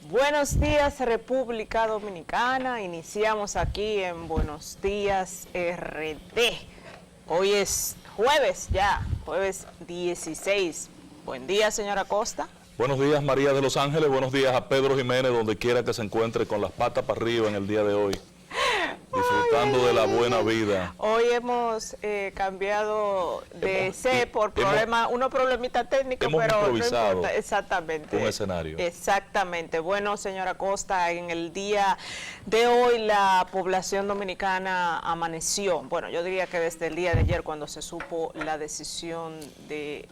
Buenos días, República Dominicana. Iniciamos aquí en Buenos Días RD. Hoy es jueves ya, jueves 16. Buen día, señora Costa. Buenos días, María de Los Ángeles. Buenos días a Pedro Jiménez, donde quiera que se encuentre, con las patas para arriba en el día de hoy, disfrutando de la buena vida. Hoy hemos cambiado de C por unos problemitas técnicos, hemos pero improvisado, no importa. Exactamente. Un escenario. Exactamente. Bueno, señora Costa, en el día de hoy la población dominicana amaneció, bueno, yo diría que desde el día de ayer, cuando se supo la decisión de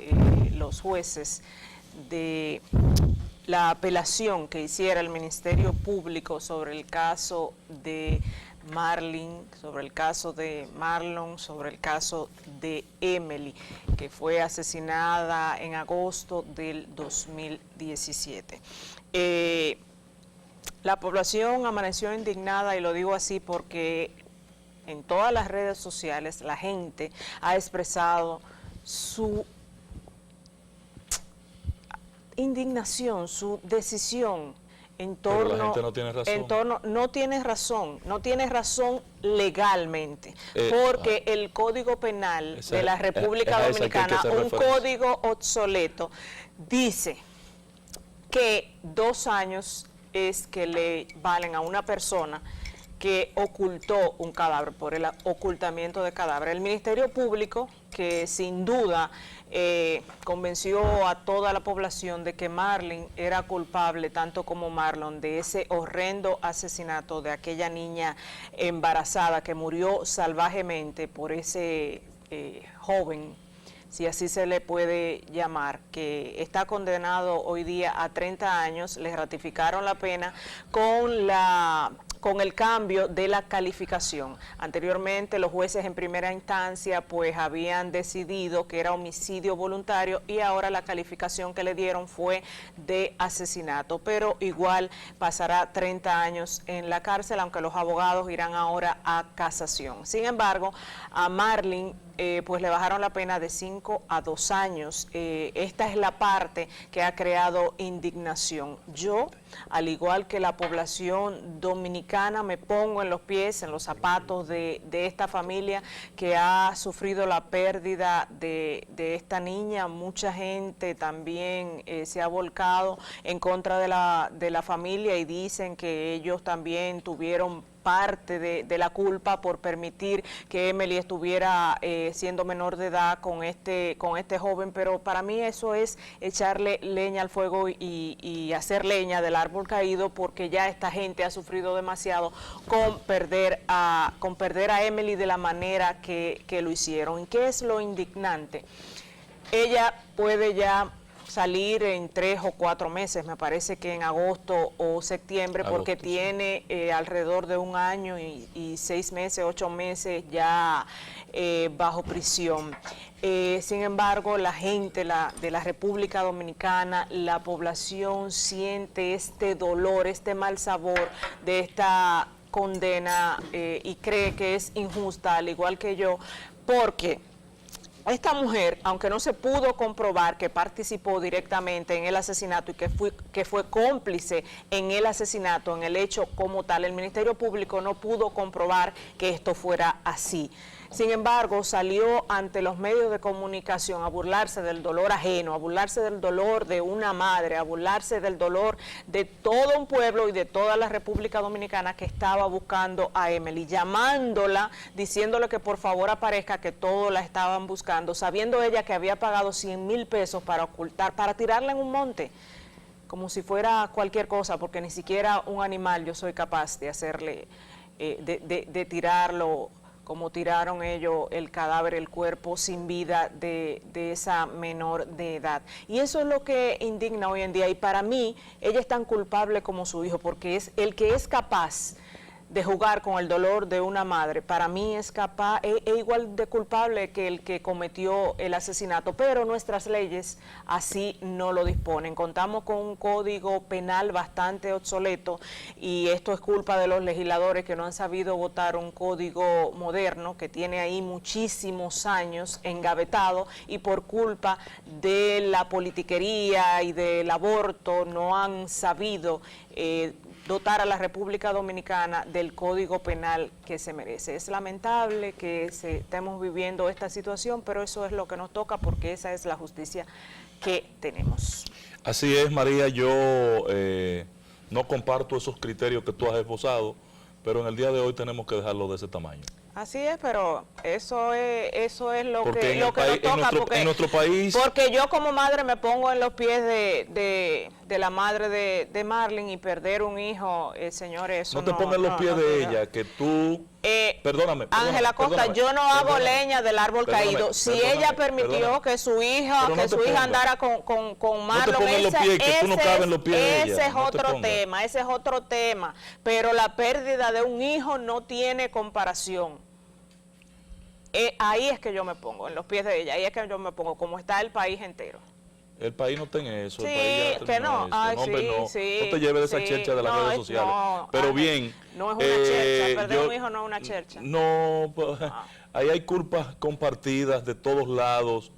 los jueces de la apelación que hiciera el Ministerio Público sobre el caso de Marlene, sobre el caso de Marlon, sobre el caso de Emily, que fue asesinada en agosto del 2017. La población amaneció indignada, y lo digo así porque en todas las redes sociales la gente ha expresado su indignación, su decisión en torno... Pero la gente no tiene razón. No tiene razón legalmente, porque el Código Penal de la República Dominicana, un código obsoleto, dice que 2 años es que le valen a una persona que ocultó un cadáver, por el ocultamiento de cadáver. El Ministerio Público, que sin duda convenció a toda la población de que Marlene era culpable, tanto como Marlon, de ese horrendo asesinato de aquella niña embarazada que murió salvajemente por ese joven, si así se le puede llamar, que está condenado hoy día a 30 años, le ratificaron la pena con el cambio de la calificación. Anteriormente los jueces en primera instancia pues habían decidido que era homicidio voluntario, y ahora la calificación que le dieron fue de asesinato, pero igual pasará 30 años en la cárcel, aunque los abogados irán ahora a casación. Sin embargo, a Marlene pues le bajaron la pena de 5 a 2 años. Esta es la parte que ha creado indignación. Yo, al igual que la población dominicana, me pongo en los pies, en los zapatos de esta familia que ha sufrido la pérdida de esta niña. Mucha gente también se ha volcado en contra de la familia, y dicen que ellos también tuvieron parte de la culpa por permitir que Emily estuviera siendo menor de edad con este joven, pero para mí eso es echarle leña al fuego y hacer leña del árbol caído, porque ya esta gente ha sufrido demasiado con perder a Emily de la manera que lo hicieron. ¿Y qué es lo indignante? Ella puede ya salir en 3 o 4 meses, me parece que en agosto o septiembre, porque tiene alrededor de 1 año y 6 meses, 8 meses ya bajo prisión. Sin embargo, la gente de la República Dominicana, la población siente este dolor, este mal sabor de esta condena, y cree que es injusta, al igual que yo, porque esta mujer, aunque no se pudo comprobar que participó directamente en el asesinato y que fue cómplice en el asesinato, en el hecho como tal, el Ministerio Público no pudo comprobar que esto fuera así. Sin embargo, salió ante los medios de comunicación a burlarse del dolor ajeno, a burlarse del dolor de una madre, a burlarse del dolor de todo un pueblo y de toda la República Dominicana que estaba buscando a Emily, llamándola, diciéndole que por favor aparezca, que todos la estaban buscando, sabiendo ella que había pagado 100,000 pesos para ocultar, para tirarla en un monte, como si fuera cualquier cosa, porque ni siquiera un animal yo soy capaz de hacerle, de tirarlo, como tiraron ellos el cadáver, el cuerpo sin vida de esa menor de edad. Y eso es lo que indigna hoy en día, y para mí ella es tan culpable como su hijo, porque es el que es capaz de jugar con el dolor de una madre, para mí es igual de culpable que el que cometió el asesinato, pero nuestras leyes así no lo disponen. Contamos con un código penal bastante obsoleto y esto es culpa de los legisladores que no han sabido votar un código moderno que tiene ahí muchísimos años engavetado, y por culpa de la politiquería y del aborto no han sabido dotar a la República Dominicana del Código Penal que se merece. Es lamentable que estemos viviendo esta situación, pero eso es lo que nos toca porque esa es la justicia que tenemos. Así es, María, yo no comparto esos criterios que tú has esbozado, pero en el día de hoy tenemos que dejarlo de ese tamaño. Así es, pero eso es lo porque que nos toca, en nuestro país... Porque yo como madre me pongo en los pies de la madre de Marlene, y perder un hijo, señores, eso no te pongas en los pies de ella, que tú... Perdóname. Ángela Costa, yo no hago leña del árbol caído. Si ella permitió que su hija andara con Marlon, ese es otro tema. Pero la pérdida de un hijo no tiene comparación. Ahí es que yo me pongo, en los pies de ella, ahí es que yo me pongo, como está el país entero. El país no tiene eso. Sí, el país ya que no. Ay, hombre, no. Sí, no te lleves de esa chercha de las redes sociales. No, pero Ángel, bien. No es una chercha, perder un hijo no es una chercha. No, pues, ahí hay culpas compartidas de todos lados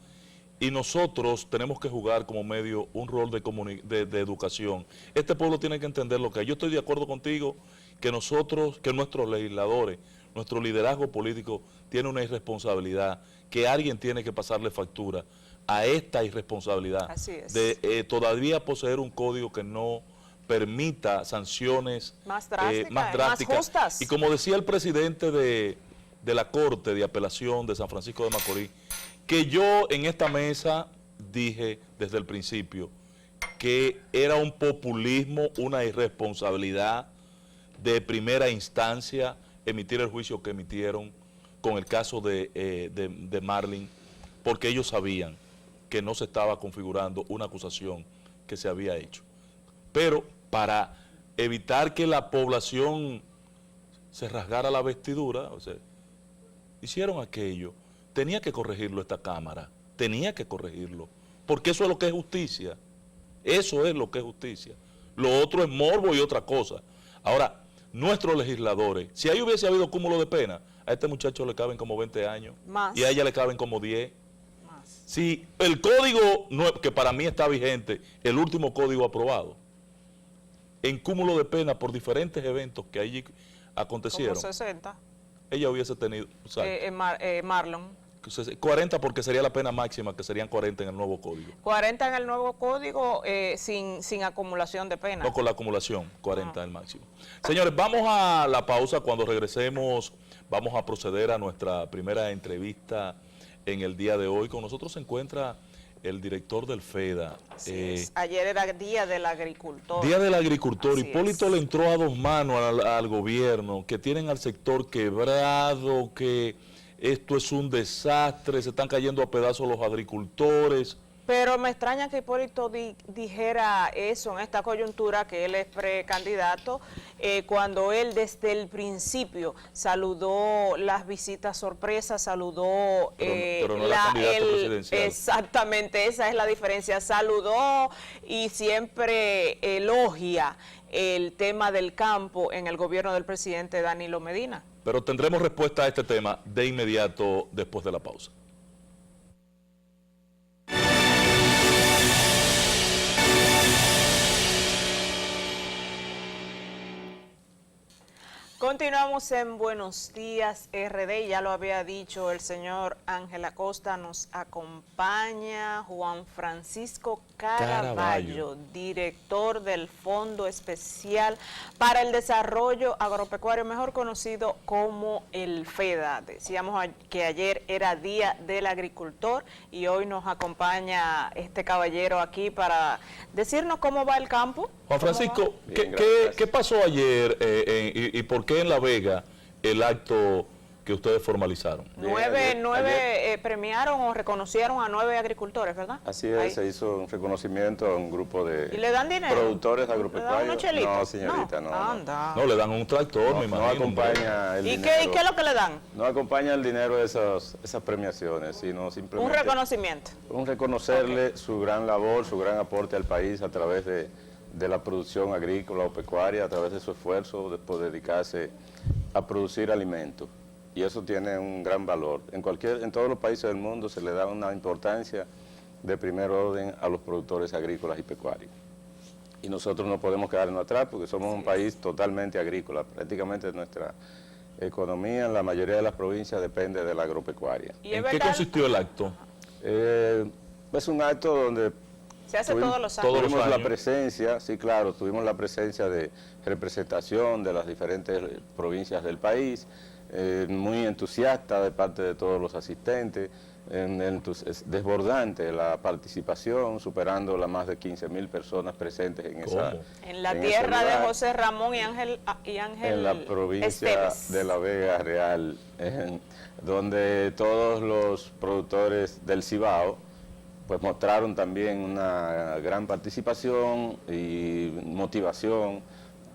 y nosotros tenemos que jugar como medio un rol de educación. Este pueblo tiene que entender lo que hay. Yo estoy de acuerdo contigo que nuestros legisladores, nuestro liderazgo político tiene una irresponsabilidad, que alguien tiene que pasarle factura a esta irresponsabilidad de todavía poseer un código que no permita sanciones más drásticas, más justas. Y como decía el presidente de la Corte de Apelación de San Francisco de Macorís, que yo en esta mesa dije desde el principio que era un populismo, una irresponsabilidad de primera instancia emitir el juicio que emitieron con el caso de Marlene, porque ellos sabían que no se estaba configurando una acusación que se había hecho. Pero para evitar que la población se rasgara la vestidura, o sea, hicieron aquello, tenía que corregirlo esta Cámara, tenía que corregirlo, porque eso es lo que es justicia, eso es lo que es justicia. Lo otro es morbo y otra cosa. Ahora, nuestros legisladores, si ahí hubiese habido cúmulo de pena, a este muchacho le caben como 20 años, y a ella le caben como 10. Si el código, que para mí está vigente, el último código aprobado, en cúmulo de pena por diferentes eventos que allí acontecieron, como 60. Ella hubiese tenido, Marlon. 40 porque sería la pena máxima, que serían 40 en el nuevo código. 40 en el nuevo código sin acumulación de pena. No, con la acumulación, 40 el máximo. Señores, vamos a la pausa. Cuando regresemos vamos a proceder a nuestra primera entrevista en el día de hoy. Con nosotros se encuentra el director del FEDA. Ayer era Día del Agricultor. Día del Agricultor. Así Hipólito le entró a dos manos al gobierno, que tienen al sector quebrado, que esto es un desastre, se están cayendo a pedazos los agricultores. Pero me extraña que Hipólito dijera eso en esta coyuntura, que él es precandidato, cuando él desde el principio saludó las visitas sorpresas, saludó pero no era candidato presidencial. Exactamente, esa es la diferencia. Saludó y siempre elogia el tema del campo en el gobierno del presidente Danilo Medina. Pero tendremos respuesta a este tema de inmediato después de la pausa. Continuamos en Buenos Días RD, ya lo había dicho el señor Ángel Acosta, nos acompaña Juan Francisco Caraballo, director del Fondo Especial para el Desarrollo Agropecuario, mejor conocido como el FEDA. Decíamos que ayer era Día del Agricultor y hoy nos acompaña este caballero aquí para decirnos cómo va el campo. Juan Francisco, ¿qué pasó ayer y por qué en La Vega el acto que ustedes formalizaron. Nueve premiaron o reconocieron a 9 agricultores, ¿verdad? Así es, Ahí. se hizo un reconocimiento a un grupo de ¿Y le dan dinero? productores ¿Le dan agropecuarios. unos chelitos? No, señorita, no. Anda. No, le dan un tractor, me No imagino. acompaña el ¿Y dinero. qué es lo que le dan? No acompaña el dinero de esas premiaciones, sino simplemente Un reconocimiento. un reconocerle su gran labor, su gran aporte al país a través de la producción agrícola o pecuaria, a través de su esfuerzo por dedicarse a producir alimentos. Y eso tiene un gran valor. En todos los países del mundo se le da una importancia de primer orden a los productores agrícolas y pecuarios. Y nosotros no podemos quedarnos atrás porque somos un país totalmente agrícola. Prácticamente nuestra economía en la mayoría de las provincias depende de la agropecuaria. ¿Y es ¿En qué verdad? consistió el acto? Es un acto donde Se hace todos los años. tuvimos la años. presencia, sí, claro, tuvimos la presencia de representación de las diferentes provincias del país, muy entusiasta de parte de todos los asistentes, es desbordante la participación, superando las más de 15.000 personas presentes en esa ¿Cómo? En la en ese tierra de lugar. José Ramón y Ángel En la provincia Esteves. de La Vega Real, donde todos los productores del Cibao pues mostraron también una gran participación y motivación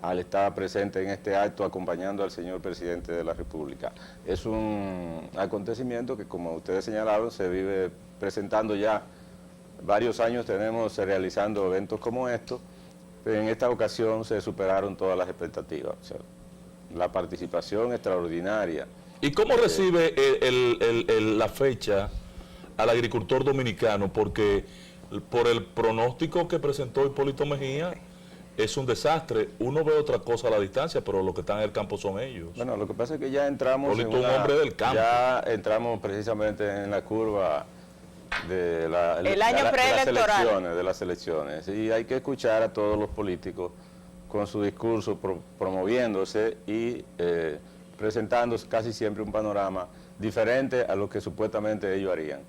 al estar presente en este acto acompañando al señor presidente de la República. Es un acontecimiento que, como ustedes señalaron, se vive presentando ya varios años, tenemos realizando eventos como estos, pero en esta ocasión se superaron todas las expectativas. O sea, la participación extraordinaria. ¿Y cómo recibe la fecha al agricultor dominicano? Porque por el pronóstico que presentó Hipólito Mejía, es un desastre. Uno ve otra cosa a la distancia, pero los que están en el campo son ellos. Bueno, lo que pasa es que ya entramos Hipólito, un hombre del campo. ya entramos precisamente en la curva de El año preelectoral. de las elecciones. Y hay que escuchar a todos los políticos con su discurso promoviéndose y presentándose casi siempre un panorama diferente a lo que supuestamente ellos harían.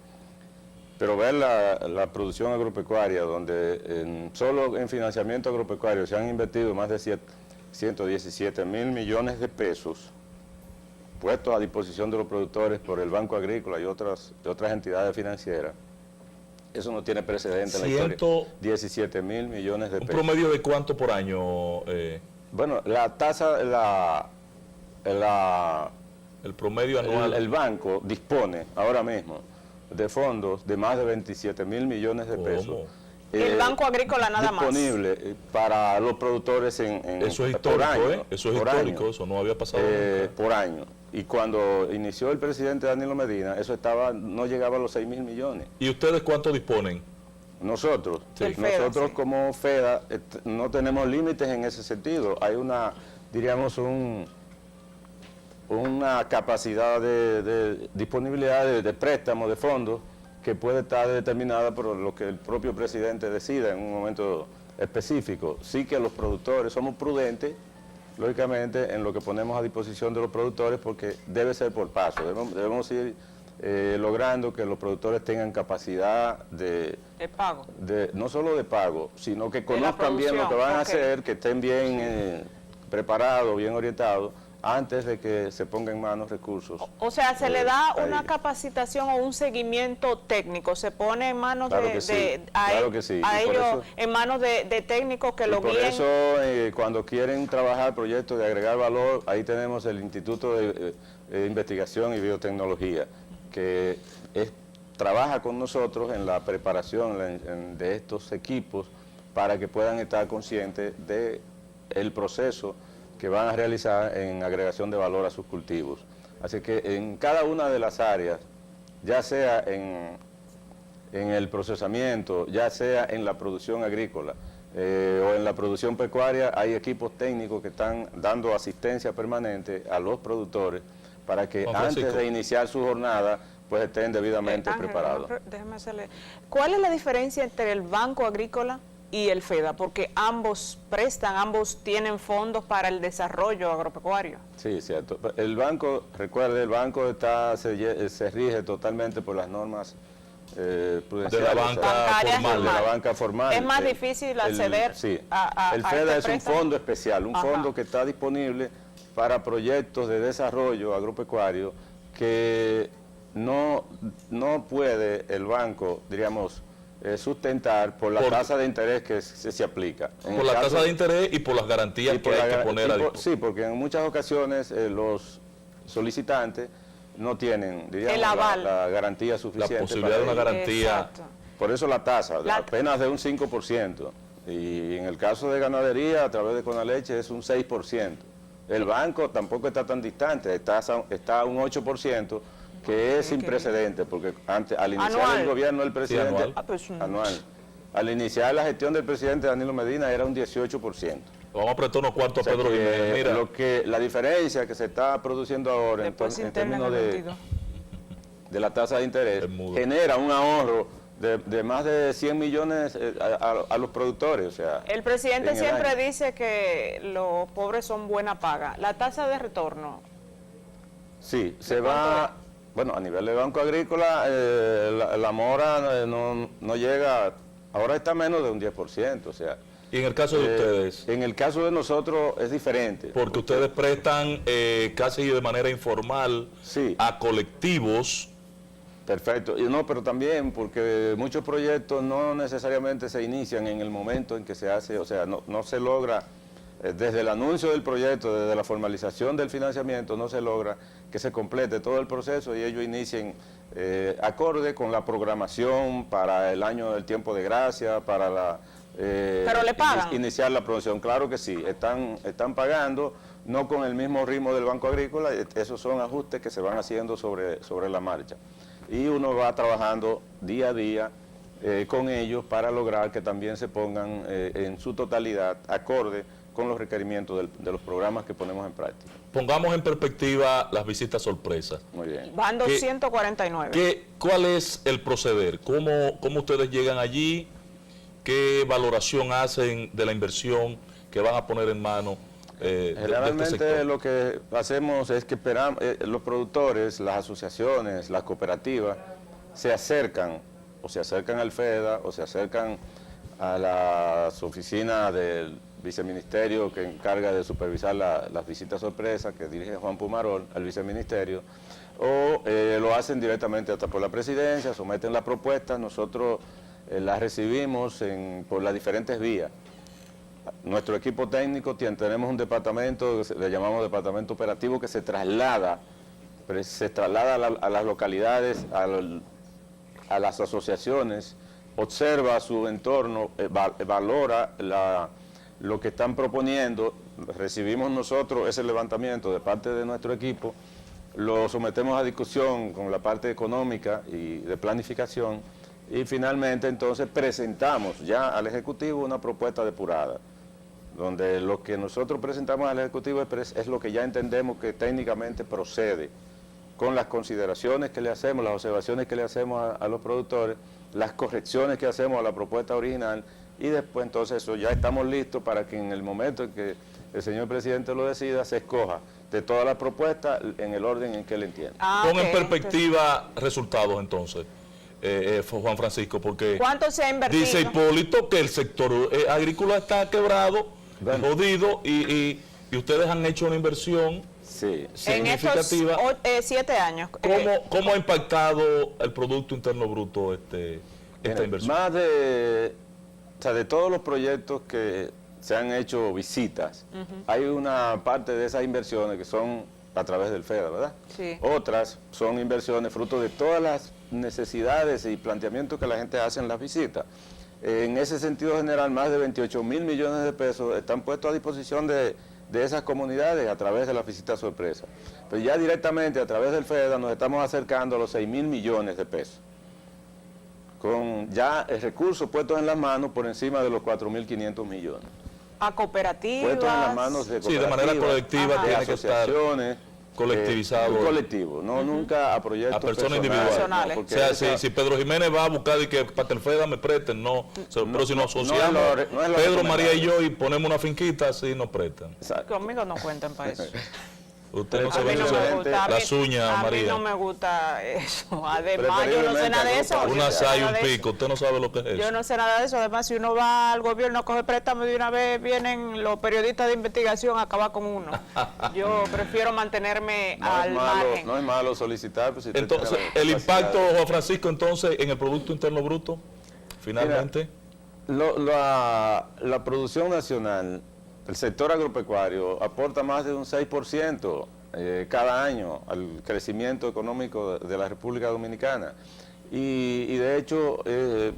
Pero ver la producción agropecuaria, donde solo en financiamiento agropecuario se han invertido más de 117.000 millones de pesos puestos a disposición de los productores por el Banco Agrícola y otras entidades financieras, eso no tiene precedente en la historia. 17.000 millones de ¿Un pesos. promedio de cuánto por año? Bueno, la tasa, El promedio anual. el banco dispone ahora mismo de fondos de más de 27.000 millones de pesos. ¿Cómo? El Banco Agrícola nada más. Disponible para los productores Eso es por histórico, año, Eso es por histórico, año, eso no había pasado nunca. por año. Y cuando inició el presidente Danilo Medina, eso no llegaba a los 6.000 millones. ¿Y ustedes cuánto disponen? Nosotros, El FEDA, nosotros sí. como FEDA no tenemos límites en ese sentido. Hay diríamos, una capacidad de disponibilidad de préstamo, de fondos, que puede estar determinada por lo que el propio presidente decida en un momento específico. Sí que los productores somos prudentes, lógicamente, en lo que ponemos a disposición de los productores, porque debe ser por paso. Debemos ir logrando que los productores tengan capacidad De pago. no solo de pago, sino que la conozcan bien lo que producción, van a ok. hacer, que estén bien preparados, bien orientados, antes de que se pongan en manos recursos. O sea, se le da ahí. una capacitación o un seguimiento técnico, se pone en manos Claro que sí, claro que sí. a Y por ellos, eso- en manos de técnicos que Y lo por guíen. eso, cuando quieren trabajar proyectos de agregar valor, ahí tenemos el Instituto de Investigación y Biotecnología, que trabaja con nosotros en la preparación de estos equipos para que puedan estar conscientes del proceso que van a realizar en agregación de valor a sus cultivos. Así que en cada una de las áreas, ya sea en el procesamiento, ya sea en la producción agrícola o en la producción pecuaria, hay equipos técnicos que están dando asistencia permanente a los productores para que Juan Francisco. antes de iniciar su jornada pues estén debidamente Ángel, preparados. déjeme hacerle. ¿Cuál es la diferencia entre el Banco Agrícola y el FEDA? Porque ambos prestan, ambos tienen fondos para el desarrollo agropecuario. Sí, cierto. El banco, recuerde, el banco se rige totalmente por las normas prudenciales. De la banca Bancarias formal. De la banca formal. Es más difícil acceder sí. a El a FEDA este es un préstamo. fondo especial, un Ajá. fondo que está disponible para proyectos de desarrollo agropecuario que no puede el banco, diríamos, sustentar por la tasa de interés que se aplica. Por la tasa de interés y por las garantías que hay que poner a disposición. Sí, porque en muchas ocasiones los solicitantes no tienen, diríamos, la garantía suficiente. La posibilidad de una garantía. Exacto. Por eso la tasa, apenas de un 5%. Y en el caso de ganadería, a través de Conaleche, es un 6%. El banco tampoco está tan distante, está a un 8%, que es sin precedente, porque al iniciar el gobierno del presidente... anual. Al iniciar la gestión del presidente Danilo Medina era un 18%. Vamos a prestar unos cuartos a Pedro Jiménez. Mira. La diferencia que se está produciendo ahora en términos de la tasa de interés genera un ahorro de más de 100 millones a los productores. O sea, el presidente siempre dice que los pobres son buena paga. La tasa de retorno. Sí, se va... Bueno, a nivel de Banco Agrícola, la mora no llega... Ahora está menos de un 10%, o sea... ¿Y en el caso de ustedes? En el caso de nosotros es diferente. Porque ustedes prestan casi de manera informal a colectivos. Perfecto. Pero también porque muchos proyectos no necesariamente se inician en el momento en que se hace, o sea, no se logra, desde el anuncio del proyecto, desde la formalización del financiamiento, no se logra que se complete todo el proceso y ellos inicien acorde con la programación para el año del tiempo de gracia, para ¿Pero le pagan? Iniciar la producción. Claro que sí, están pagando, no con el mismo ritmo del Banco Agrícola, esos son ajustes que se van haciendo sobre la marcha. Y uno va trabajando día a día con ellos para lograr que también se pongan en su totalidad acorde con los requerimientos de los programas que ponemos en práctica. Pongamos en perspectiva las visitas sorpresas. Muy bien. Van 249. ¿Cuál es el proceder? ¿Cómo ustedes llegan allí? ¿Qué valoración hacen de la inversión que van a poner en mano Generalmente de este sector? lo que hacemos es que esperamos, los productores, las asociaciones, las cooperativas, se acercan al FEDA o se acercan a las oficinas del viceministerio que encarga de supervisar las visitas sorpresas, que dirige Juan Pumarol al viceministerio, o lo hacen directamente hasta por la presidencia, someten la propuesta, nosotros las recibimos por las diferentes vías. Nuestro equipo técnico, tenemos un departamento, le llamamos departamento operativo, que se traslada a las localidades, a las asociaciones, observa su entorno, valora lo que están proponiendo, recibimos nosotros ese levantamiento de parte de nuestro equipo, lo sometemos a discusión con la parte económica y de planificación y finalmente entonces presentamos ya al Ejecutivo una propuesta depurada, donde lo que nosotros presentamos al Ejecutivo es lo que ya entendemos que técnicamente procede, con las consideraciones que le hacemos, las observaciones que le hacemos a los productores, las correcciones que hacemos a la propuesta original, y después entonces eso ya estamos listos para que en el momento en que el señor presidente lo decida, se escoja de todas las propuestas en el orden en que él entiende. Pon en perspectiva resultados entonces, Juan Francisco, porque ¿cuánto se ha invertido? Dice Hipólito que el sector agrícola está quebrado, jodido, y ustedes han hecho una inversión significativa. En estos 7 años. ¿Cómo ha impactado el Producto Interno Bruto esta inversión? Más de todos los proyectos que se han hecho visitas, hay una parte de esas inversiones que son a través del FEDA, ¿verdad? Sí. Otras son inversiones fruto de todas las necesidades y planteamientos que la gente hace en las visitas. En ese sentido general, más de 28.000 millones de pesos están puestos a disposición de esas comunidades a través de la visita sorpresa. Pero ya directamente a través del FEDA nos estamos acercando a los 6.000 millones de pesos, con ya el recurso puestos en las manos por encima de los 4.500 millones. A cooperativas. Puestos en las manos de cooperativas, de manera colectiva, de tiene que estar colectivizado. Colectivo, nunca a proyectos a personas individuales. No, o sea, si Pedro Jiménez va a buscar y que para que el FEDA me presten, pero si nos asociamos, Pedro, María y yo, y ponemos una finquita, así nos prestan. Conmigo no cuentan para eso. Usted no A se mí ve no me gusta. las uñas, A mí María. no me gusta eso. Además, yo no sé nada de eso. Una asa y un pico, usted no sabe lo que es eso. Yo no sé nada de eso. Además, si uno va al gobierno a coger préstamo de una vez, vienen los periodistas de investigación a acabar con uno. Yo prefiero mantenerme al margen. No es malo solicitar. Pues, si usted Entonces, tiene la el capacidad impacto, de- Juan Francisco, entonces, en el Producto Interno Bruto, finalmente. La producción nacional, el sector agropecuario, aporta más de un 6% cada año al crecimiento económico de la República Dominicana. Y de hecho,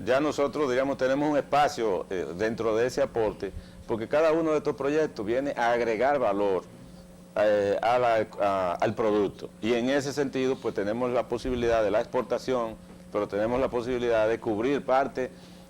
ya nosotros, digamos, tenemos un espacio dentro de ese aporte, porque cada uno de estos proyectos viene a agregar valor al producto. Y en ese sentido, pues tenemos la posibilidad de la exportación, pero tenemos la posibilidad de cubrir parte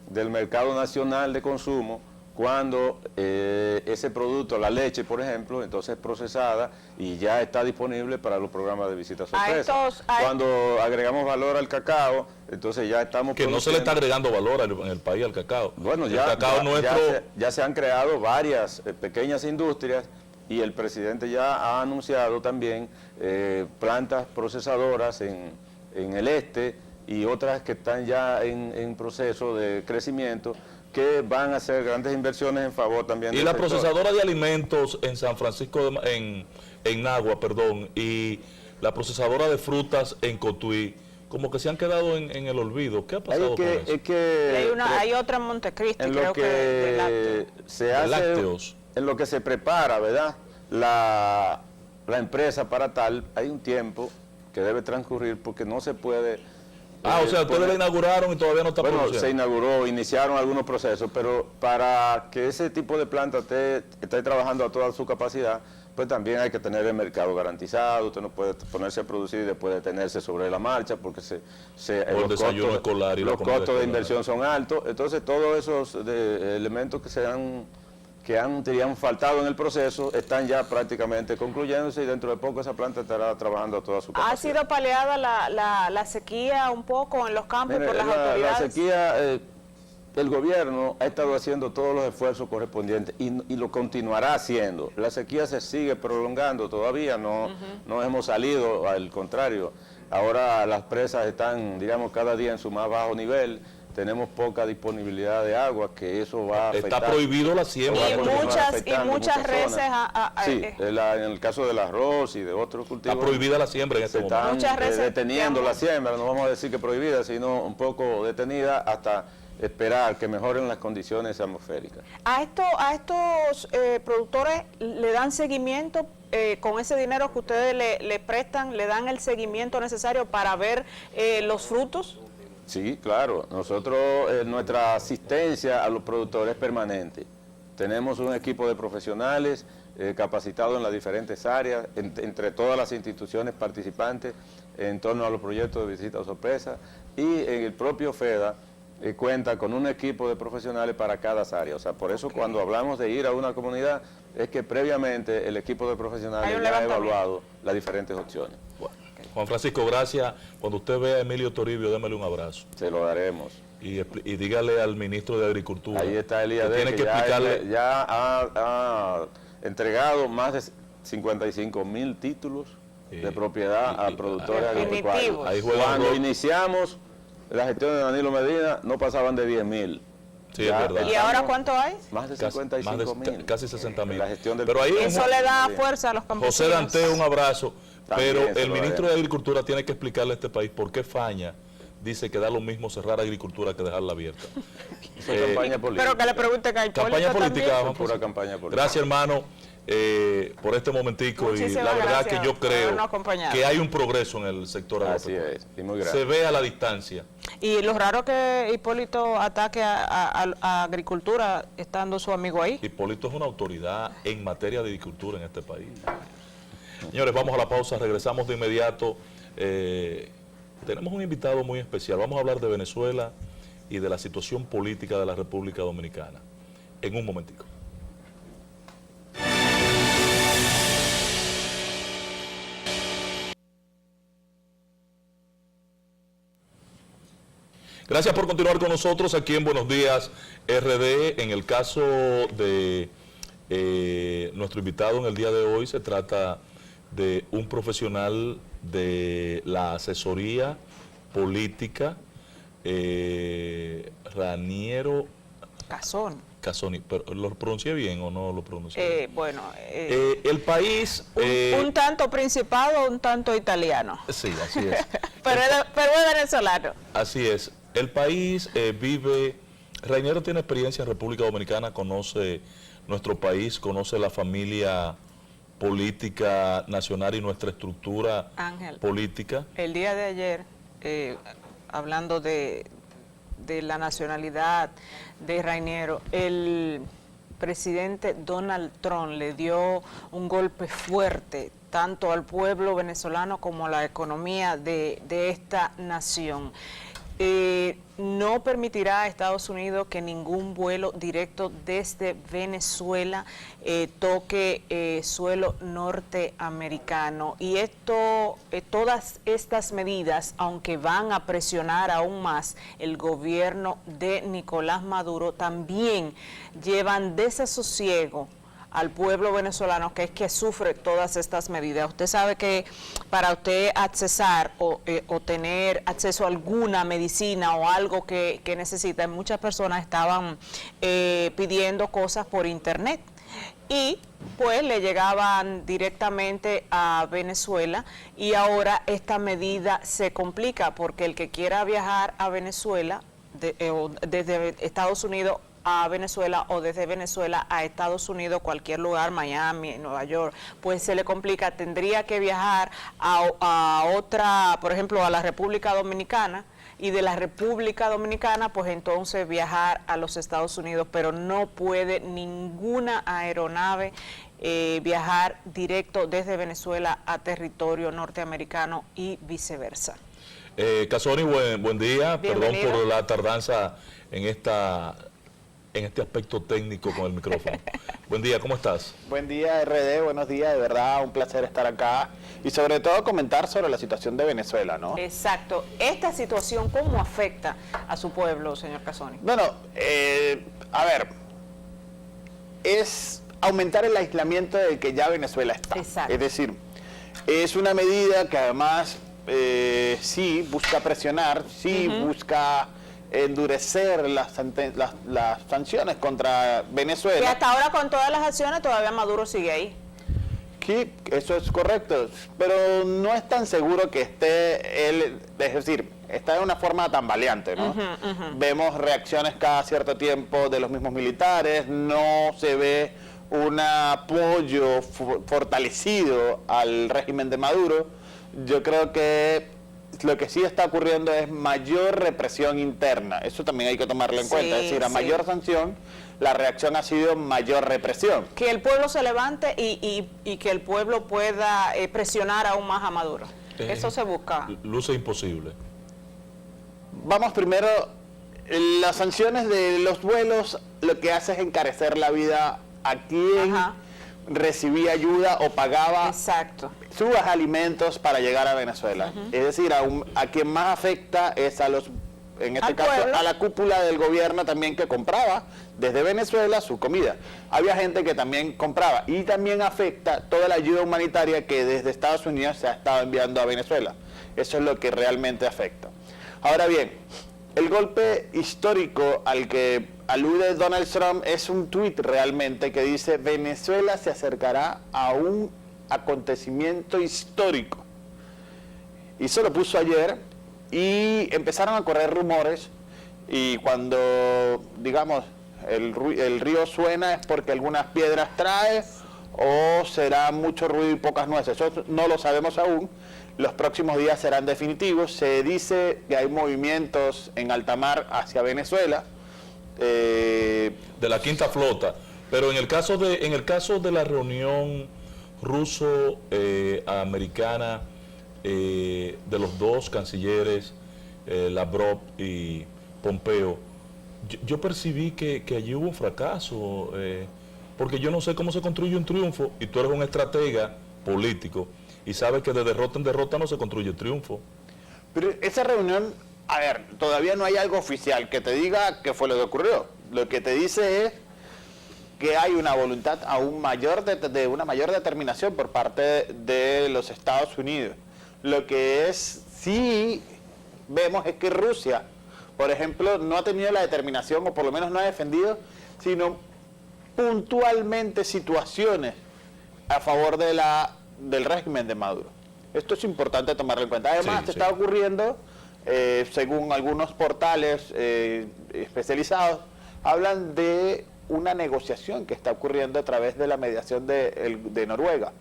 del mercado nacional de consumo cuando ese producto, la leche, por ejemplo, entonces es procesada y ya está disponible para los programas de visita sorpresa. Cuando agregamos valor al cacao, entonces ya estamos Que no se le está agregando valor en el país al cacao. Bueno, el cacao nuestro... ya se han creado varias pequeñas industrias y el presidente ya ha anunciado también plantas procesadoras en el este y otras que están ya en proceso de crecimiento, que van a hacer grandes inversiones en favor también Y del la sector. procesadora de alimentos en San Francisco, en Nagua, perdón, y la procesadora de frutas en Cotuí, como que se han quedado en el olvido. ¿Qué ha pasado con eso? Hay otra en Montecristi, en creo lo que de lácteos. que se De hace, lácteos. en lo que se prepara, ¿verdad? La empresa para tal, hay un tiempo que debe transcurrir porque no se puede... O sea, ustedes la inauguraron y todavía no está Bueno, produciendo. se inauguró, iniciaron algunos procesos, pero para que ese tipo de planta esté trabajando a toda su capacidad, pues también hay que tener el mercado garantizado. Usted no puede ponerse a producir y después detenerse sobre la marcha porque el desayuno escolar y la los comida costos de escolar. inversión son altos. Entonces, todos esos elementos que han diríamos, faltado en el proceso están ya prácticamente concluyéndose y dentro de poco esa planta estará trabajando a toda su capacidad. ¿Ha sido paliada la sequía un poco en los campos Mire, por las autoridades? La sequía, el gobierno ha estado haciendo todos los esfuerzos correspondientes y lo continuará haciendo. La sequía se sigue prolongando todavía, no hemos salido, al contrario. Ahora las presas están, digamos, cada día en su más bajo nivel. Tenemos poca disponibilidad de agua, que eso va a afectar. Está prohibido la siembra. Y muchas reses Sí, en el caso del arroz y de otros cultivos. Está prohibida la siembra en este Se momento. están Muchas reses, deteniendo digamos. la siembra, no vamos a decir que prohibida, sino un poco detenida hasta esperar que mejoren las condiciones atmosféricas. ¿A estos productores le dan seguimiento con ese dinero que ustedes le prestan? ¿Le dan el seguimiento necesario para ver los frutos? Sí, claro. Nosotros, nuestra asistencia a los productores es permanente. Tenemos un equipo de profesionales capacitados en las diferentes áreas, entre todas las instituciones participantes en torno a los proyectos de visita sorpresa, y en el propio FEDA cuenta con un equipo de profesionales para cada área. O sea, por eso cuando hablamos de ir a una comunidad, es que previamente el equipo de profesionales ya ha evaluado las diferentes opciones. Bueno, Juan Francisco, gracias. Cuando usted vea a Emilio Toribio, démele un abrazo. Se lo daremos. Y dígale al ministro de Agricultura. Ahí está el IAD, tiene que explicarle. ya ha entregado más de 55.000 títulos de propiedad a productores agropecuarios. Ahí Cuando iniciamos la gestión de Danilo Medina, no pasaban de 10.000. Sí, es verdad. ¿Y ahora cuánto hay? Más de 55.000. Casi 60.000. La gestión del Pero ahí Eso le da fuerza a los campesinos. José Dante, un abrazo. También Pero se el lo ministro daremos. de Agricultura tiene que explicarle a este país por qué Faña dice que da lo mismo cerrar agricultura que dejarla abierta. Eso es campaña política. Pero que le pregunten a Hipólito Campaña política, también. Juan Pura Francisco. campaña política. Gracias, hermano, por este momentico. Y Muchísimas la verdad gracias que yo por creo habernos acompañado. que hay un progreso en el sector Así agropecuario. es, y muy grande. Se ve a la distancia. Y lo raro que Hipólito ataque a agricultura estando su amigo ahí. Hipólito es una autoridad en materia de agricultura en este país. Señores, vamos a la pausa, regresamos de inmediato. Tenemos un invitado muy especial. Vamos a hablar de Venezuela y de la situación política de la República Dominicana. En un momentico. Gracias por continuar con nosotros aquí en Buenos Días RD. En el caso de nuestro invitado en el día de hoy, se trata de un profesional de la asesoría política, Raniero Casoni, pero ¿lo pronuncié bien o no lo pronuncié bien? El país... un tanto principado, un tanto italiano. Sí, así es. pero es venezolano. Así es. El país vive... Raniero tiene experiencia en República Dominicana, conoce nuestro país, conoce la familia política nacional y nuestra estructura política. El día de ayer, hablando de la nacionalidad de Raniero, el presidente Donald Trump le dio un golpe fuerte tanto al pueblo venezolano como a la economía de esta nación. No permitirá a Estados Unidos que ningún vuelo directo desde Venezuela toque suelo norteamericano. Y todas estas medidas, aunque van a presionar aún más el gobierno de Nicolás Maduro, también llevan desasosiego al pueblo venezolano, que es que sufre todas estas medidas. Usted sabe que para usted accesar o tener acceso a alguna medicina o algo que necesita, muchas personas estaban pidiendo cosas por internet y pues le llegaban directamente a Venezuela, y ahora esta medida se complica porque el que quiera viajar a Venezuela desde Estados Unidos a Venezuela o desde Venezuela a Estados Unidos, cualquier lugar, Miami, Nueva York, pues se le complica, tendría que viajar a otra, por ejemplo, a la República Dominicana, y de la República Dominicana, pues entonces viajar a los Estados Unidos, pero no puede ninguna aeronave viajar directo desde Venezuela a territorio norteamericano y viceversa. Casoni, buen día. Bienvenido. Perdón por la tardanza en este aspecto técnico con el micrófono. Buen día, ¿cómo estás? Buen día, RD, buenos días, de verdad, un placer estar acá y sobre todo comentar sobre la situación de Venezuela, ¿no? Exacto. Esta situación, ¿cómo afecta a su pueblo, señor Casoni? Bueno, a ver, es aumentar el aislamiento del que ya Venezuela está. Exacto. Es decir, es una medida que además sí busca presionar, sí busca endurecer las sanciones contra Venezuela. Que hasta ahora, con todas las acciones, todavía Maduro sigue ahí. Sí, eso es correcto, pero no es tan seguro que esté él, es decir, está de una forma tambaleante, ¿no? Vemos reacciones cada cierto tiempo de los mismos militares, no se ve un apoyo fortalecido al régimen de Maduro. Yo creo que lo que sí está ocurriendo es mayor represión interna, eso también hay que tomarlo en cuenta, es decir, a mayor sanción, la reacción ha sido mayor represión. Que el pueblo se levante y que el pueblo pueda presionar aún más a Maduro. Eso se busca. Luce imposible. Vamos primero, las sanciones de los vuelos lo que hace es encarecer la vida a quien recibía ayuda o pagaba sus alimentos para llegar a Venezuela. Es decir, a quien más afecta es a los, en este caso, a la cúpula del gobierno también, que compraba desde Venezuela su comida. Había gente que también compraba, y también afecta toda la ayuda humanitaria que desde Estados Unidos se ha estado enviando a Venezuela. Eso es lo que realmente afecta. Ahora bien, el golpe histórico al que alude Donald Trump es un tuit realmente que dice: Venezuela se acercará a un acontecimiento histórico. Y eso lo puso ayer y empezaron a correr rumores, y cuando, digamos, el río suena es porque algunas piedras trae, o será mucho ruido y pocas nueces. Eso no lo sabemos aún. Los próximos días serán definitivos. Se dice que hay movimientos en alta mar hacia Venezuela. De la quinta flota. Pero en el caso de la reunión ruso-americana de los dos cancilleres, Lavrov y Pompeo, yo percibí que allí hubo un fracaso, porque yo no sé cómo se construye un triunfo, y tú eres un estratega político y sabes que de derrota en derrota no se construye triunfo. Pero esa reunión, a ver, todavía no hay algo oficial que te diga qué fue lo que ocurrió. Lo que te dice es que hay una voluntad aún mayor de una mayor determinación por parte de los Estados Unidos. Lo que sí vemos es que Rusia, por ejemplo, no ha tenido la determinación, o por lo menos no ha defendido, sino puntualmente situaciones a favor del régimen de Maduro. Esto es importante tomarlo en cuenta. Además, está ocurriendo, según algunos portales especializados, hablan de una negociación que está ocurriendo a través de la mediación de Noruega.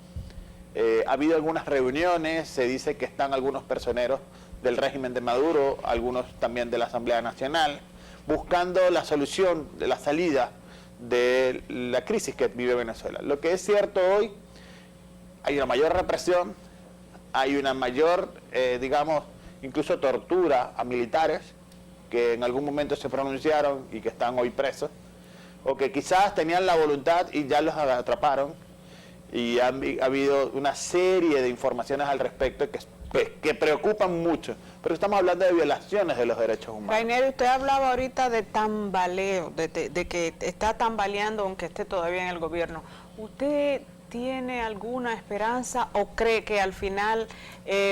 Ha habido algunas reuniones, se dice que están algunos personeros del régimen de Maduro, algunos también de la Asamblea Nacional, buscando la solución, de la salida de la crisis que vive Venezuela. Lo que es cierto hoy, hay una mayor represión, hay una mayor, digamos, incluso tortura a militares que en algún momento se pronunciaron y que están hoy presos, o que quizás tenían la voluntad y ya los atraparon, y ha habido una serie de informaciones al respecto que preocupan mucho, pero estamos hablando de violaciones de los derechos humanos. Rainer, usted hablaba ahorita de tambaleo, de que está tambaleando aunque esté todavía en el gobierno. ¿Usted tiene alguna esperanza o cree que al final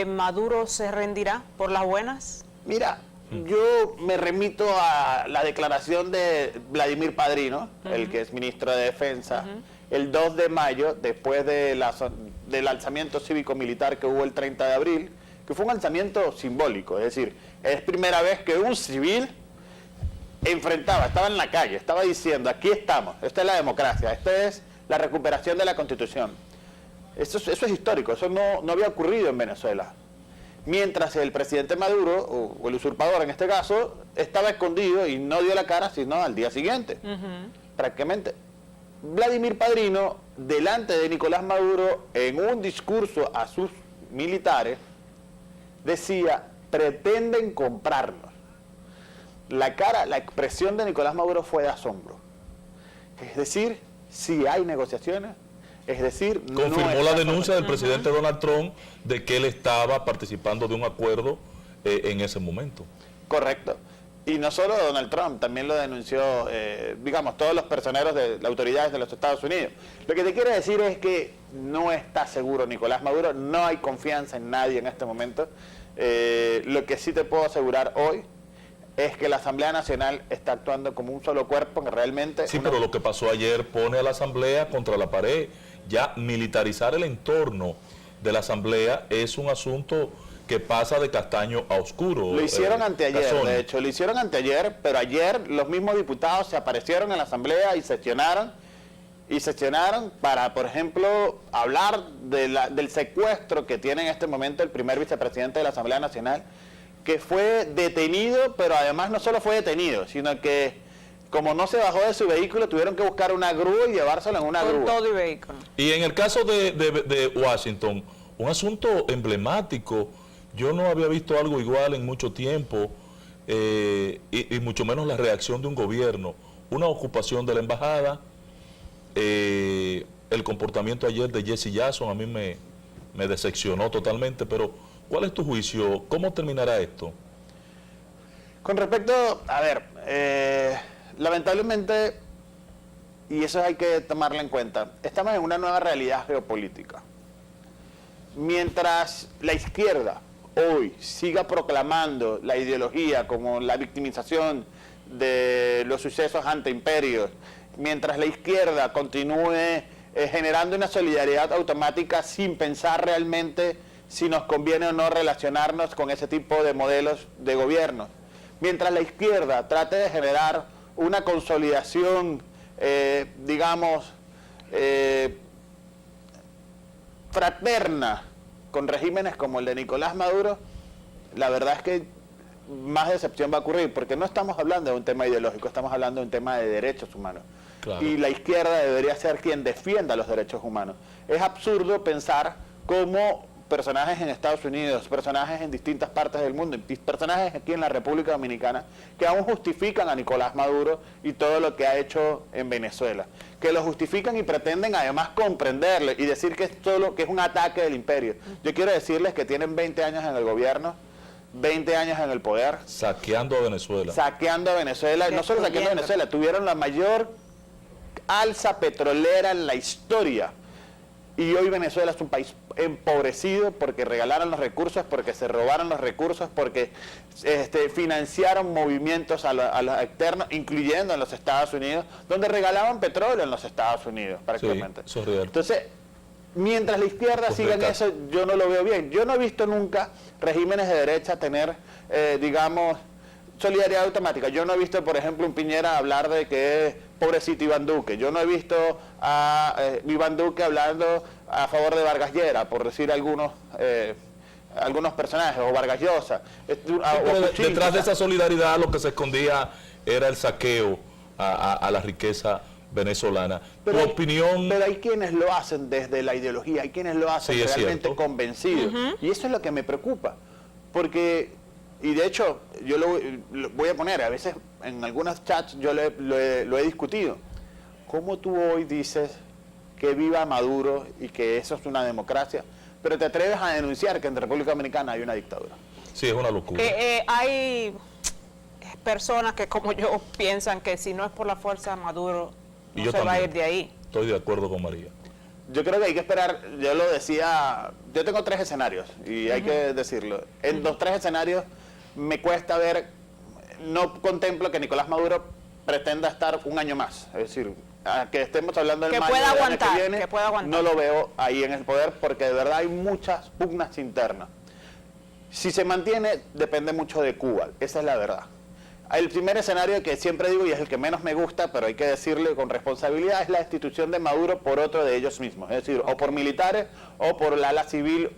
Maduro se rendirá por las buenas? Mira, yo me remito a la declaración de Vladimir Padrino, el que es ministro de Defensa, el 2 de mayo, después del alzamiento cívico-militar que hubo el 30 de abril, que fue un alzamiento simbólico, es decir, es primera vez que un civil estaba en la calle, estaba diciendo, aquí estamos, esta es la democracia, esta es la recuperación de la Constitución. Eso es histórico, eso no había ocurrido en Venezuela. Mientras el presidente Maduro, o el usurpador en este caso, estaba escondido y no dio la cara sino al día siguiente. Prácticamente. Vladimir Padrino, delante de Nicolás Maduro, en un discurso a sus militares, decía, pretenden comprarnos. La expresión de Nicolás Maduro fue de asombro. Es decir, sí hay negociaciones, es decir, confirmó la denuncia del presidente Donald Trump de que él estaba participando de un acuerdo en ese momento. Correcto. Y no solo Donald Trump, también lo denunció, digamos, todos los personeros de las autoridades de los Estados Unidos. Lo que te quiero decir es que no está seguro Nicolás Maduro, no hay confianza en nadie en este momento. Lo que sí te puedo asegurar hoy es que la Asamblea Nacional está actuando como un solo cuerpo, que realmente... Sí, pero lo que pasó ayer pone a la Asamblea contra la pared. Ya militarizar el entorno de la Asamblea es un asunto que pasa de castaño a oscuro. Lo hicieron anteayer, Casoni. de hecho, lo hicieron anteayer, pero ayer los mismos diputados se aparecieron en la Asamblea y sesionaron para, por ejemplo, hablar del secuestro que tiene en este momento el primer vicepresidente de la Asamblea Nacional, que fue detenido, pero además no solo fue detenido, sino que como no se bajó de su vehículo, tuvieron que buscar una grúa y llevárselo en una grúa. Con todo y vehículo. Y en el caso de Washington, un asunto emblemático, yo no había visto algo igual en mucho tiempo, y mucho menos la reacción de un gobierno, una ocupación de la embajada, el comportamiento ayer de Jesse Jackson a mí me decepcionó totalmente, pero ¿cuál es tu juicio? ¿Cómo terminará esto? Con respecto, a ver, lamentablemente, y eso hay que tomarlo en cuenta, estamos en una nueva realidad geopolítica. Mientras la izquierda hoy siga proclamando la ideología como la victimización de los sucesos ante imperios, mientras la izquierda continúe generando una solidaridad automática sin pensar realmente si nos conviene o no relacionarnos con ese tipo de modelos de gobierno, mientras la izquierda trate de generar una consolidación, digamos, fraterna con regímenes como el de Nicolás Maduro, la verdad es que más decepción va a ocurrir, porque no estamos hablando de un tema ideológico, estamos hablando de un tema de derechos humanos. Claro. Y la izquierda debería ser quien defienda los derechos humanos. Es absurdo pensar cómo personajes en Estados Unidos, personajes en distintas partes del mundo, personajes aquí en la República Dominicana, que aún justifican a Nicolás Maduro y todo lo que ha hecho en Venezuela, que lo justifican y pretenden además comprenderlo y decir que es todo que es un ataque del imperio. Yo quiero decirles que tienen 20 años en el gobierno, 20 años en el poder. Saqueando a Venezuela. Saqueando a Venezuela, no solo saqueando a Venezuela, tuvieron la mayor alza petrolera en la historia. Y hoy Venezuela es un país empobrecido porque regalaron los recursos, porque se robaron los recursos, porque financiaron movimientos a los externos, incluyendo en los Estados Unidos, donde regalaban petróleo en los Estados Unidos, prácticamente. Sí, eso es real. Entonces, mientras la izquierda siga en eso, yo no lo veo bien. Yo no he visto nunca regímenes de derecha tener, digamos, solidaridad automática. Yo no he visto, por ejemplo, un Piñera hablar de que es pobrecito Iván Duque. Yo no he visto a Iván Duque hablando a favor de Vargas Llera, por decir algunos personajes, o Vargas Llosa. Detrás de esa solidaridad lo que se escondía era el saqueo a la riqueza venezolana. Pero Tu opinión... Pero hay quienes lo hacen desde la ideología, hay quienes lo hacen Sí, realmente convencidos. Y eso es lo que me preocupa. Porque, y de hecho, yo lo voy a poner, a veces en algunos chats yo lo he discutido. ¿Cómo tú hoy dices que viva Maduro y que eso es una democracia, pero te atreves a denunciar que en República Dominicana hay una dictadura? Sí, es una locura. Hay personas que, como yo, piensan que si no es por la fuerza de Maduro, no se va a ir de ahí. Estoy de acuerdo con María. Yo creo que hay que esperar, yo lo decía, yo tengo 3 escenarios y hay que decirlo. En los 3 escenarios me cuesta ver, no contemplo que Nicolás Maduro pretenda estar un año más. Es decir, que estemos hablando del mayo del año que viene, no lo veo ahí en el poder porque de verdad hay muchas pugnas internas. Si se mantiene, depende mucho de Cuba, esa es la verdad. El primer escenario que siempre digo y es el que menos me gusta, pero hay que decirle con responsabilidad, es la destitución de Maduro por otro de ellos mismos. Es decir, o por militares o por el ala civil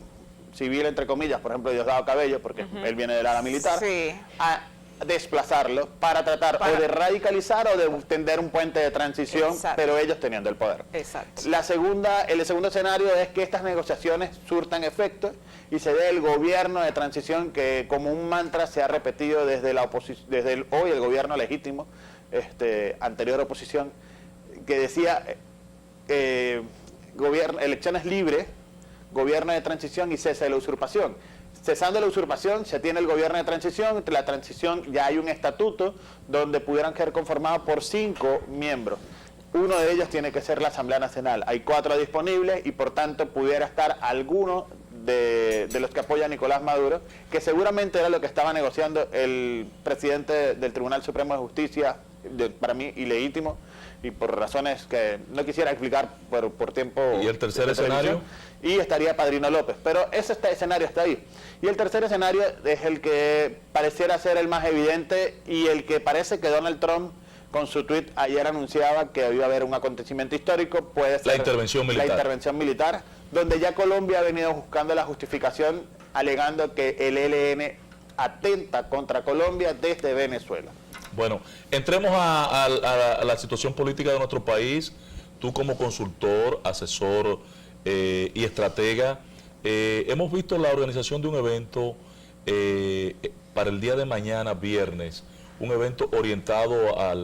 entre comillas, por ejemplo Diosdado Cabello, porque él viene del ala militar, a desplazarlo para tratar o de radicalizar o de tender un puente de transición, pero ellos teniendo el poder. Exacto. El segundo escenario es que estas negociaciones surtan efecto y se dé el gobierno de transición que como un mantra se ha repetido desde hoy el gobierno legítimo, anterior oposición, que decía elecciones libres, gobierno de transición y cese de la usurpación. Cesando la usurpación, se tiene el gobierno de transición, entre la transición ya hay un estatuto donde pudieran ser conformados por 5 miembros. Uno de ellos tiene que ser la Asamblea Nacional. Hay 4 disponibles y por tanto pudiera estar alguno de los que apoyan a Nicolás Maduro, que seguramente era lo que estaba negociando el presidente del Tribunal Supremo de Justicia, para mí ilegítimo, y por razones que no quisiera explicar por tiempo. ¿Y el tercer escenario? Y estaría Padrino López, pero ese escenario está ahí. Y el tercer escenario es el que pareciera ser el más evidente y el que parece que Donald Trump con su tuit ayer anunciaba que iba a haber un acontecimiento histórico, puede ser la intervención militar, donde ya Colombia ha venido buscando la justificación alegando que el ELN atenta contra Colombia desde Venezuela. Bueno, entremos a la situación política de nuestro país. Tú como consultor, asesor y estratega, hemos visto la organización de un evento para el día de mañana, viernes, un evento orientado a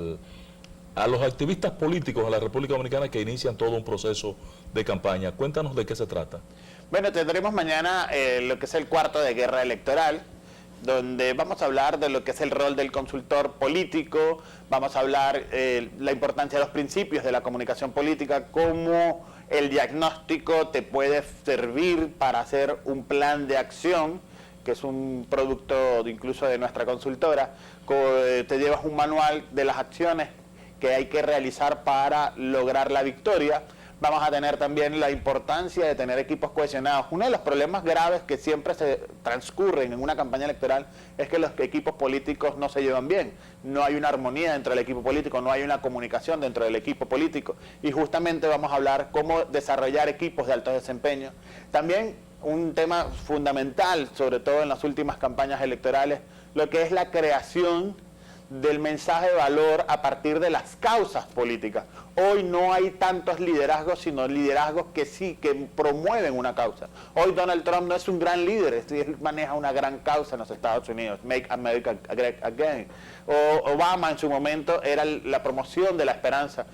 los activistas políticos de la República Dominicana que inician todo un proceso de campaña. Cuéntanos de qué se trata. Bueno, tendremos mañana lo que es el cuarto de guerra electoral, donde vamos a hablar de lo que es el rol del consultor político, vamos a hablar la importancia de los principios de la comunicación política, cómo el diagnóstico te puede servir para hacer un plan de acción, que es un producto incluso de nuestra consultora, te llevas un manual de las acciones que hay que realizar para lograr la victoria. Vamos a tener también la importancia de tener equipos cohesionados. Uno de los problemas graves que siempre se transcurren en una campaña electoral es que los equipos políticos no se llevan bien. No hay una armonía dentro del equipo político, no hay una comunicación dentro del equipo político. Y justamente vamos a hablar cómo desarrollar equipos de alto desempeño. También un tema fundamental, sobre todo en las últimas campañas electorales, lo que es la creación del mensaje de valor a partir de las causas políticas. Hoy no hay tantos liderazgos, sino liderazgos que sí, que promueven una causa. Hoy Donald Trump no es un gran líder, él maneja una gran causa en los Estados Unidos, Make America Great Again. O Obama en su momento era la promoción de la esperanza.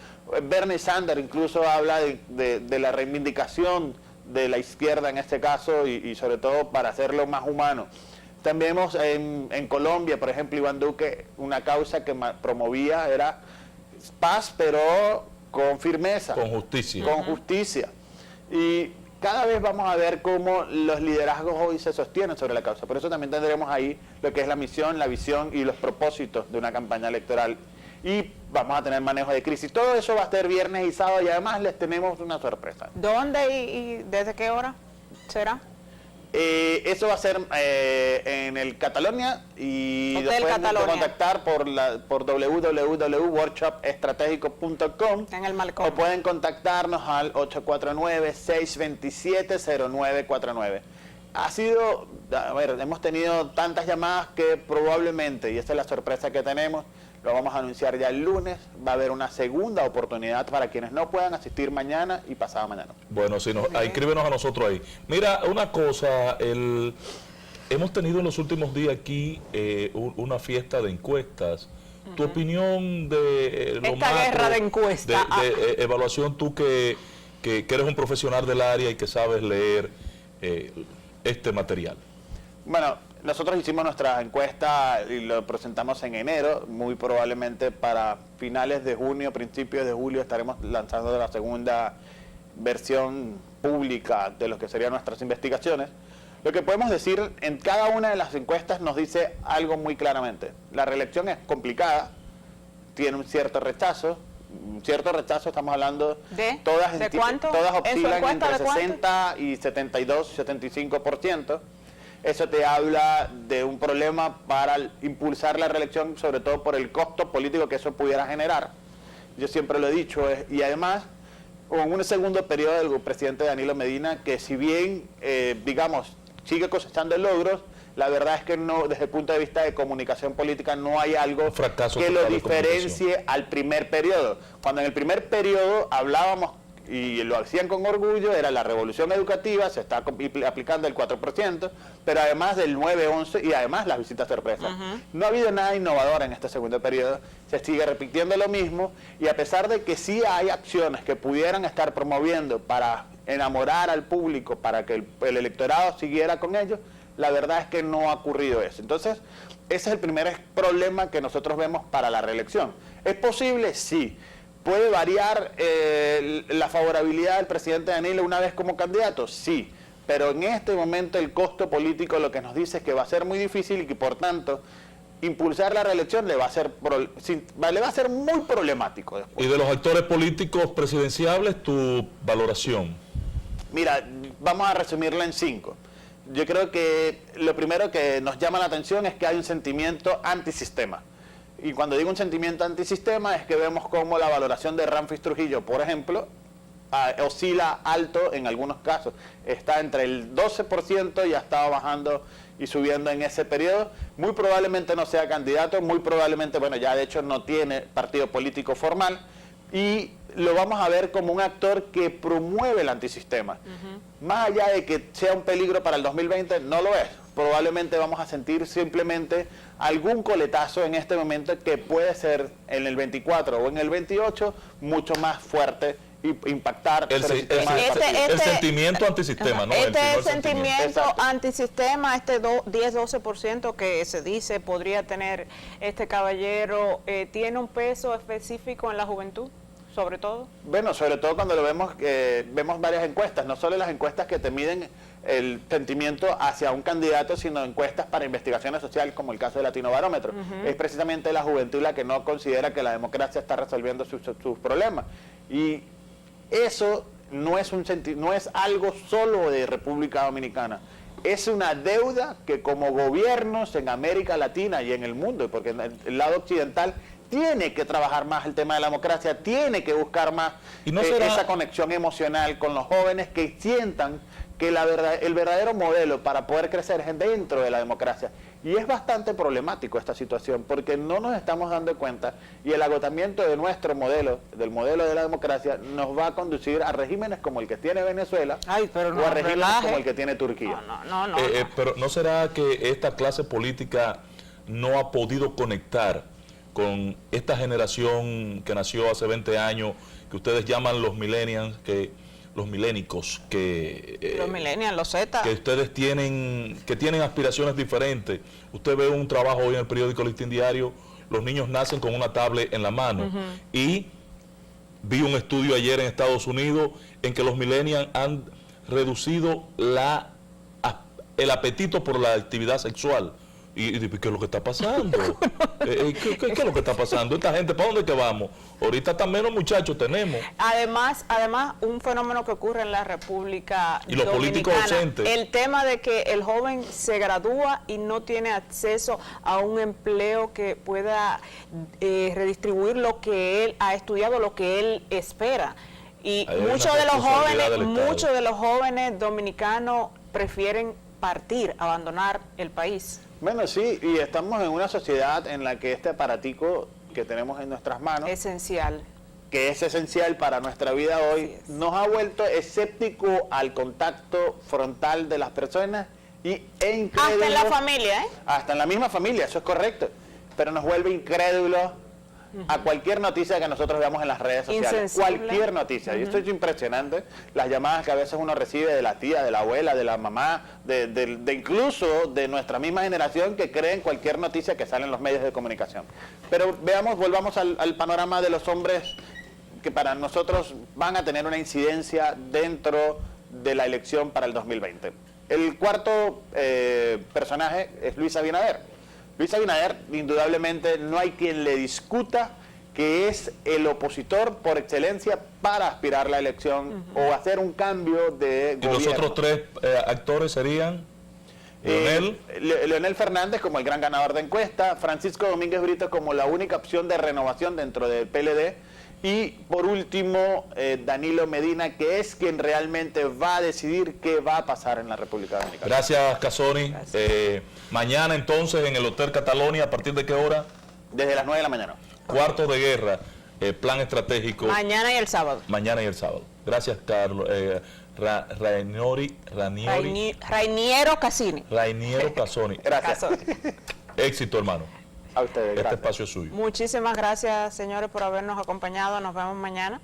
Bernie Sanders incluso habla de la reivindicación de la izquierda en este caso y sobre todo para hacerlo más humano. También vemos en Colombia, por ejemplo, Iván Duque, una causa que promovía era paz, pero con firmeza, con justicia. con justicia. Y cada vez vamos a ver cómo los liderazgos hoy se sostienen sobre la causa. Por eso también tendremos ahí lo que es la misión, la visión y los propósitos de una campaña electoral. Y vamos a tener manejo de crisis. Todo eso va a ser viernes y sábado y además les tenemos una sorpresa. ¿Dónde y desde qué hora será? Eso va a ser en el Catalonia y Hotel después Catalonia. contactar por www.workshopstratégico.com En el Malecón. o pueden contactarnos al 849-627-0949. Ha sido, a ver, hemos tenido tantas llamadas que probablemente, y esta es la sorpresa que tenemos, lo vamos a anunciar ya el lunes, va a haber una segunda oportunidad para quienes no puedan asistir mañana y pasado mañana. Bueno, si nos, inscríbenos a nosotros ahí. Mira, una cosa, hemos tenido en los últimos días aquí una fiesta de encuestas. Tu opinión de lo Esta guerra de encuestas. de evaluación, tú que eres un profesional del área y que sabes leer este material. Bueno, nosotros hicimos nuestra encuesta y lo presentamos en enero, muy probablemente para finales de junio, principios de julio estaremos lanzando la segunda versión pública de lo que serían nuestras investigaciones. Lo que podemos decir en cada una de las encuestas nos dice algo muy claramente. La reelección es complicada, tiene un cierto rechazo. Estamos hablando ¿De todas cuánto? Todas ¿En su oscilan encuesta entre de cuánto? 60 y 72, 75%. Eso te habla de un problema para impulsar la reelección, sobre todo por el costo político que eso pudiera generar. Yo siempre lo he dicho, y además, con un segundo periodo del presidente Danilo Medina, que si bien, digamos, sigue cosechando logros, la verdad es que no, desde el punto de vista de comunicación política, no hay algo que lo diferencie al primer periodo. Cuando en el primer periodo hablábamos, y lo hacían con orgullo, era la revolución educativa, se está aplicando el 4%, pero además del 9-11 y además las visitas sorpresas. No ha habido nada innovador en este segundo periodo, se sigue repitiendo lo mismo, y a pesar de que sí hay acciones que pudieran estar promoviendo para enamorar al público, para que el electorado siguiera con ellos, la verdad es que no ha ocurrido eso. Entonces, ese es el primer problema que nosotros vemos para la reelección. ¿Es posible? Sí. ¿Puede variar la favorabilidad del presidente Danilo una vez como candidato? Sí, pero en este momento el costo político lo que nos dice es que va a ser muy difícil y que por tanto impulsar la reelección le va a ser muy problemático después. Y de los actores políticos presidenciables, tu valoración. Mira, vamos a resumirla en 5. Yo creo que lo primero que nos llama la atención es que hay un sentimiento antisistema. Y cuando digo un sentimiento antisistema es que vemos cómo la valoración de Ramfis Trujillo, por ejemplo, oscila alto en algunos casos. Está entre el 12% y ha estado bajando y subiendo en ese periodo. Muy probablemente no sea candidato, muy probablemente, bueno, ya de hecho no tiene partido político formal. Y lo vamos a ver como un actor que promueve el antisistema. Más allá de que sea un peligro para el 2020, no lo es. Probablemente vamos a sentir simplemente algún coletazo en este momento que puede ser en el 24 o en el 28 mucho más fuerte y impactar el sentimiento antisistema, ¿no? Este sentimiento Exacto. antisistema, este 10-12% que se dice podría tener este caballero, ¿tiene un peso específico en la juventud? Sobre todo. Bueno, sobre todo cuando lo vemos, vemos varias encuestas, no solo las encuestas que te miden el sentimiento hacia un candidato, sino encuestas para investigaciones sociales, como el caso del Latino Barómetro. Es precisamente la juventud la que no considera que la democracia está resolviendo sus problemas. Y eso no es algo solo de República Dominicana. Es una deuda que como gobiernos en América Latina y en el mundo, porque en el lado occidental tiene que trabajar más el tema de la democracia, tiene que buscar más esa conexión emocional con los jóvenes que sientan que el verdadero modelo para poder crecer es dentro de la democracia. Y es bastante problemático esta situación porque no nos estamos dando cuenta y el agotamiento de nuestro modelo, del modelo de la democracia, nos va a conducir a regímenes como el que tiene Venezuela o a regímenes como el que tiene Turquía. Pero ¿no será que esta clase política no ha podido conectar con esta generación que nació hace 20 años, que ustedes llaman los millennials, los milénicos, los millennials, los Z, que ustedes tienen aspiraciones diferentes? Usted ve un trabajo hoy en el periódico Listín Diario, los niños nacen con una tablet en la mano y Vi un estudio ayer en Estados Unidos en que los millennials han reducido el apetito por la actividad sexual. ¿Y qué es lo que está pasando? ¿Qué es lo que está pasando? Esta gente, ¿para dónde que vamos? Ahorita hasta menos muchachos tenemos. Además, un fenómeno que ocurre en la República y los políticos ausentes. El tema de que el joven se gradúa y no tiene acceso a un empleo que pueda redistribuir lo que él ha estudiado, lo que él espera. Y muchos de los jóvenes dominicanos prefieren partir, abandonar el país. Bueno, sí, y estamos en una sociedad en la que este aparatico que tenemos en nuestras manos, esencial, que es esencial para nuestra vida hoy, nos ha vuelto escéptico al contacto frontal de las personas e incrédulos. Hasta en la familia, ¿eh? Hasta en la misma familia, eso es correcto. Pero nos vuelve incrédulos a cualquier noticia que nosotros veamos en las redes sociales. Cualquier noticia. Y esto es impresionante. Las llamadas que a veces uno recibe de la tía, de la abuela, de la mamá, de incluso de nuestra misma generación que creen cualquier noticia que sale en los medios de comunicación. Pero volvamos al panorama de los hombres que para nosotros van a tener una incidencia dentro de la elección para el 2020. El cuarto personaje es Luis Abinader. Luis Abinader, indudablemente, no hay quien le discuta que es el opositor por excelencia para aspirar a la elección o hacer un cambio de gobierno. ¿Y los otros tres actores serían? Leonel Fernández como el gran ganador de encuesta, Francisco Domínguez Brito como la única opción de renovación dentro del PLD y por último Danilo Medina, que es quien realmente va a decidir qué va a pasar en la República Dominicana. Gracias, Casoni. Mañana entonces en el Hotel Catalonia, ¿a partir de qué hora? Desde las 9 de la mañana. Cuarto de guerra, plan estratégico. Mañana y el sábado. Mañana y el sábado. Gracias, Carlos. Rainiero Casini. Rainiero Casoni. Gracias. Éxito, hermano. A ustedes, gracias. Este espacio es suyo. Muchísimas gracias, señores, por habernos acompañado. Nos vemos mañana.